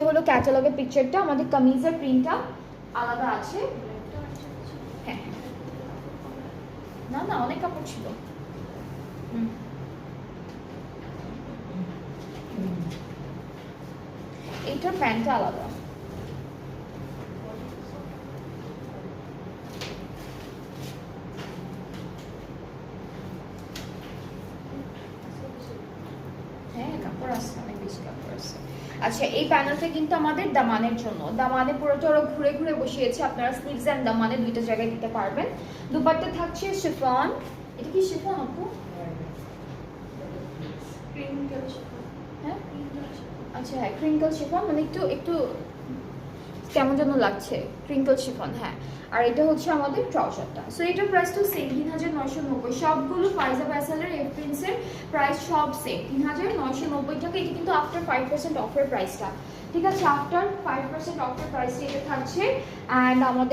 হলো ক্যাটালগের পিকচারটা, আমাদের কামিজের প্রিন্টটা আলাদা আছে। হ্যাঁ না না অনেক কাপড় ছিল। এইটার প্যান্টটা আলাদা। হ্যাঁ কাপড় আছে, অনেক বেশি কাপড় আছে। আচ্ছা এই প্যানেলটা কিন্তু আমাদের দামানের জন্য, দামানে পুরোটা ওরা ঘুরে ঘুরে বসিয়েছে, আপনারা স্লিভস এন্ড দামানে দুইটা জায়গায় দিতে পারবেন। দুপাট্টা থাকছে শিফন। এটা কি শিফন আপু? হ্যাঁ আচ্ছা হ্যাঁ ক্রিঙ্কল শিফন, মানে একটু একটু কেমন যেন লাগছে, ক্রিঙ্কল শিফন। হ্যাঁ আর এটা হচ্ছে আমাদের ট্রাউজারটা। সো এটার প্রাইস তো সেম ৩৯৯০। সবগুলো ফাইজা ফ্যাশনের এফ প্রিন্টসের প্রাইস সব সেম ৩৯৯০ টাকা। এটা কিন্তু আফটার 5% অফার প্রাইসটা, ঠিক আছে? আফটার 5% অফার প্রাইসটা এটা থাকছে। অ্যান্ড আমাদের